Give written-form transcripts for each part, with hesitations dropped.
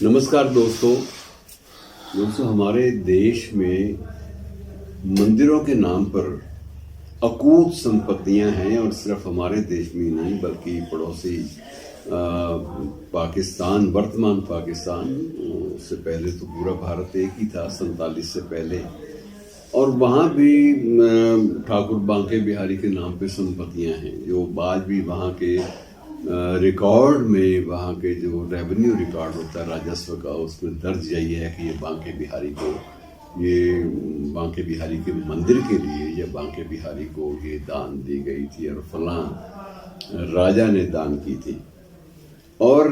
नमस्कार दोस्तों। हमारे देश में मंदिरों के नाम पर अकूत संपत्तियां हैं और सिर्फ हमारे देश में ही नहीं बल्कि पड़ोसी पाकिस्तान, वर्तमान पाकिस्तान, उससे पहले तो पूरा भारत एक ही था 47 से पहले, और वहाँ भी ठाकुर बांके बिहारी के नाम पे संपत्तियां हैं जो आज भी वहाँ के रिकॉर्ड में, वहाँ के जो रेवेन्यू रिकॉर्ड होता है राजस्व का, उसमें दर्ज यही है कि ये बांके बिहारी को, ये बांके बिहारी के मंदिर के लिए या बांके बिहारी को ये दान दी गई थी और फलां राजा ने दान की थी। और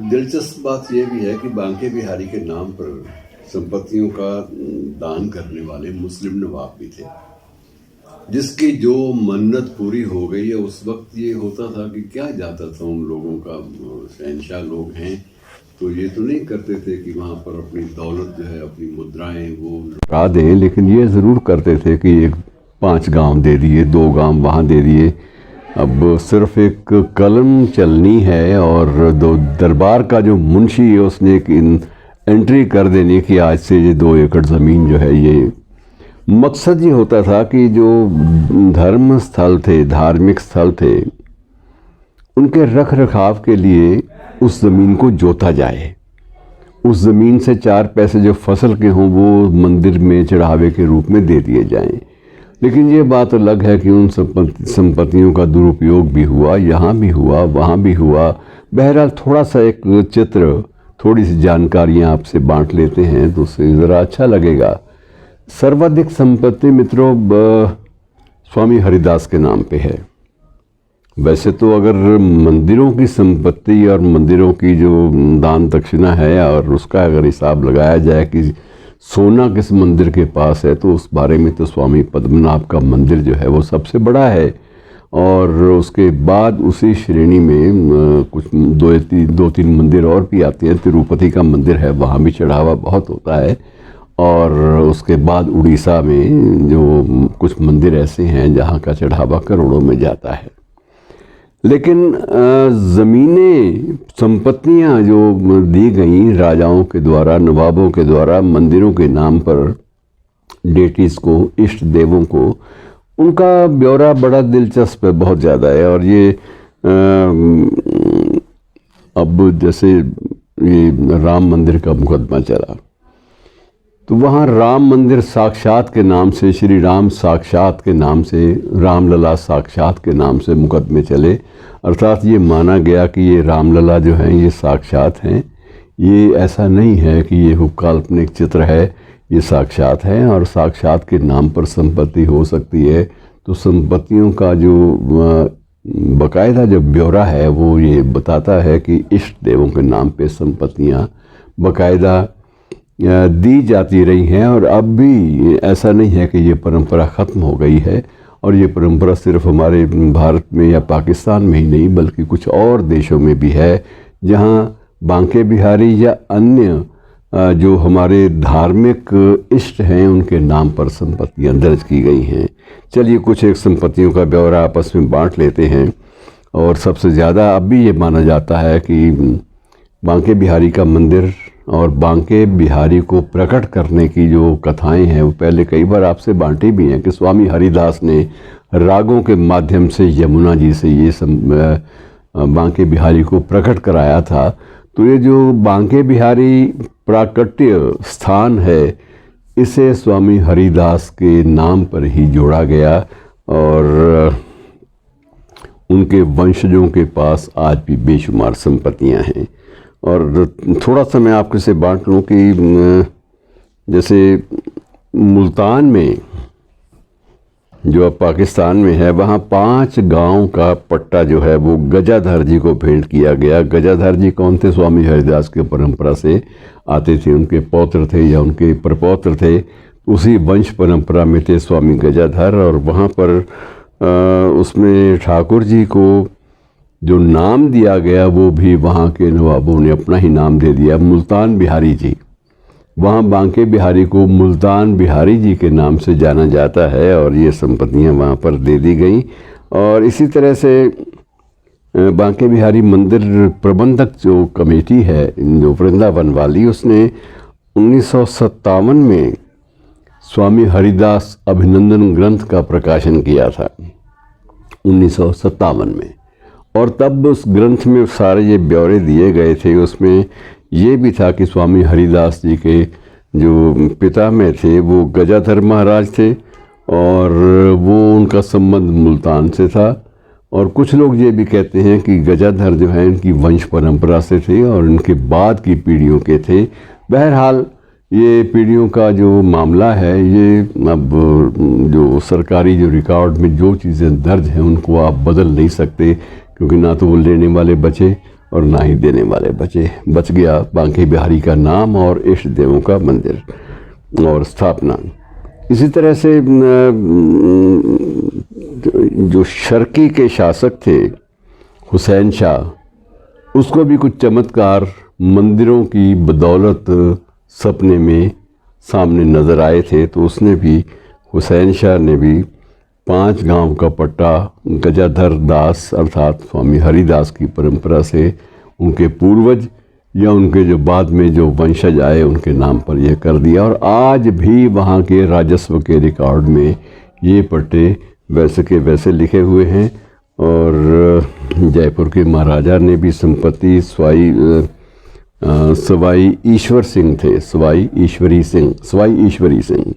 दिलचस्प बात यह भी है कि बांके बिहारी के नाम पर संपत्तियों का दान करने वाले मुस्लिम नवाब भी थे, जिसकी जो मन्नत पूरी हो गई है। उस वक्त ये होता था कि क्या जाता था उन लोगों का, शहंशाह लोग हैं तो ये तो नहीं करते थे कि वहाँ पर अपनी दौलत जो है, अपनी मुद्राएं वो लुटा दें, लेकिन ये ज़रूर करते थे कि 5 गांव दे दिए, 2 गांव वहाँ दे दिए। अब सिर्फ एक कलम चलनी है और दरबार का जो मुंशी है उसने एक एंट्री कर देनी कि आज से ये 2 एकड़ ज़मीन जो है, ये मकसद ये होता था कि जो धर्म स्थल थे, धार्मिक स्थल थे, उनके रख रखाव के लिए उस ज़मीन को जोता जाए। उस ज़मीन से 4 पैसे जो फसल के हों वो मंदिर में चढ़ावे के रूप में दे दिए जाएं। लेकिन ये बात अलग है कि उन संपत्तियों का दुरुपयोग भी हुआ, यहाँ भी हुआ, वहाँ भी हुआ। बहरहाल थोड़ा सा एक चित्र, थोड़ी सी जानकारियाँ आपसे बांट लेते हैं तो उससे ज़रा अच्छा लगेगा। सर्वाधिक संपत्ति मित्रों स्वामी हरिदास के नाम पे है। वैसे तो अगर मंदिरों की संपत्ति और मंदिरों की जो दान दक्षिणा है और उसका अगर हिसाब लगाया जाए कि सोना किस मंदिर के पास है, तो उस बारे में तो स्वामी पद्मनाभ का मंदिर जो है वो सबसे बड़ा है। और उसके बाद उसी श्रेणी में कुछ 2-3 मंदिर और भी आते हैं। तिरुपति का मंदिर है, वहाँ भी चढ़ावा बहुत होता है। और उसके बाद उड़ीसा में जो कुछ मंदिर ऐसे हैं जहाँ का चढ़ावा करोड़ों में जाता है। लेकिन ज़मीनें, संपत्तियाँ जो दी गई राजाओं के द्वारा, नवाबों के द्वारा मंदिरों के नाम पर डेटीज़ को, इष्ट देवों को, उनका ब्यौरा बड़ा दिलचस्प है, बहुत ज़्यादा है। और ये अब जैसे ये राम मंदिर का मुकदमा चला तो वहाँ राम मंदिर साक्षात के नाम से, श्री राम साक्षात के नाम से, रामलला साक्षात के नाम से मुकदमे चले। अर्थात ये माना गया कि ये रामलला जो हैं ये साक्षात हैं, ये ऐसा नहीं है कि ये काल्पनिक चित्र है, ये साक्षात हैं। और साक्षात के नाम पर संपत्ति हो सकती है तो संपत्तियों का जो बाकायदा जो ब्यौरा है वो ये बताता है कि इष्ट देवों के नाम पे संपत्तियाँ बाकायदा दी जाती रही हैं। और अब भी ऐसा नहीं है कि ये परंपरा ख़त्म हो गई है। और ये परंपरा सिर्फ हमारे भारत में या पाकिस्तान में ही नहीं बल्कि कुछ और देशों में भी है, जहाँ बांके बिहारी या अन्य जो हमारे धार्मिक इष्ट हैं उनके नाम पर संपत्तियाँ दर्ज की गई हैं। चलिए कुछ एक संपत्तियों का ब्यौरा आपस में बांट लेते हैं। और सबसे ज़्यादा अब भी ये माना जाता है कि बांके बिहारी का मंदिर और बांके बिहारी को प्रकट करने की जो कथाएं हैं वो पहले कई बार आपसे बांटी भी हैं कि स्वामी हरिदास ने रागों के माध्यम से यमुना जी से ये बांके बिहारी को प्रकट कराया था। तो ये जो बांके बिहारी प्राकट्य स्थान है, इसे स्वामी हरिदास के नाम पर ही जोड़ा गया। और उनके वंशजों के पास आज भी बेशुमार संपत्तियां हैं। और थोड़ा सा मैं आपके से बांट लूँ कि जैसे मुल्तान में जो अब पाकिस्तान में है, वहाँ 5 गांव का पट्टा जो है वो गजाधर जी को भेंट किया गया। गजाधर जी कौन थे? स्वामी हरिदास के परंपरा से आते थे, उनके पौत्र थे या उनके प्रपौत्र थे, उसी वंश परंपरा में थे स्वामी गजाधर। और वहाँ पर उसमें ठाकुर जी को जो नाम दिया गया वो भी वहाँ के नवाबों ने अपना ही नाम दे दिया, मुल्तान बिहारी जी। वहाँ बांके बिहारी को मुल्तान बिहारी जी के नाम से जाना जाता है और ये संपत्तियाँ वहाँ पर दे दी गई। और इसी तरह से बांके बिहारी मंदिर प्रबंधक जो कमेटी है, जो वृंदावन वाली, उसने 1957 में स्वामी हरिदास अभिनंदन ग्रंथ का प्रकाशन किया था, 1957 में। और तब उस ग्रंथ में सारे ये ब्यौरे दिए गए थे। उसमें ये भी था कि स्वामी हरिदास जी के जो पिता में थे वो गजाधर महाराज थे और वो उनका संबंध मुल्तान से था। और कुछ लोग ये भी कहते हैं कि गजाधर जो है इनकी वंश परंपरा से थे और इनके बाद की पीढ़ियों के थे। बहरहाल ये पीढ़ियों का जो मामला है, ये अब जो सरकारी जो रिकॉर्ड में जो चीज़ें दर्ज हैं उनको आप बदल नहीं सकते, क्योंकि ना तो वो लेने वाले बचे और ना ही देने वाले बचे। बच गया बांके बिहारी का नाम और इष्ट देवों का मंदिर और स्थापना। इसी तरह से जो शर्की के शासक थे हुसैन शाह, उसको भी कुछ चमत्कार मंदिरों की बदौलत सपने में सामने नज़र आए थे। तो उसने भी, हुसैन शाह ने भी 5 गांव का पट्टा गजाधर दास अर्थात स्वामी हरिदास की परंपरा से उनके पूर्वज या उनके जो बाद में जो वंशज आए उनके नाम पर यह कर दिया। और आज भी वहाँ के राजस्व के रिकॉर्ड में ये पट्टे वैसे के वैसे लिखे हुए हैं। और जयपुर के महाराजा ने भी संपत्ति सवाई ईश्वर सिंह थे, सवाई ईश्वरी सिंह,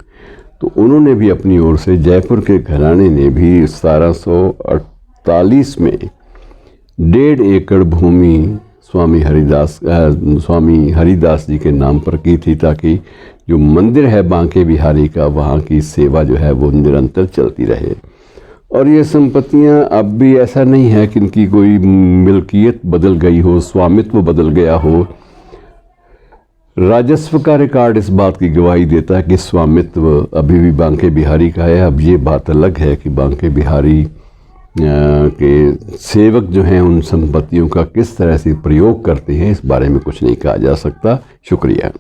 तो उन्होंने भी अपनी ओर से, जयपुर के घराने ने भी 1748 में 1.5 एकड़ भूमि स्वामी हरिदास जी के नाम पर की थी, ताकि जो मंदिर है बांके बिहारी का, वहाँ की सेवा जो है वो निरंतर चलती रहे। और ये संपत्तियाँ अब भी ऐसा नहीं है कि इनकी कोई मिल्कियत बदल गई हो, स्वामित्व बदल गया हो। राजस्व का रिकॉर्ड इस बात की गवाही देता है कि स्वामित्व अभी भी बांके बिहारी का है। अब ये बात अलग है कि बांके बिहारी के सेवक जो हैं उन संपत्तियों का किस तरह से प्रयोग करते हैं, इस बारे में कुछ नहीं कहा जा सकता। शुक्रिया।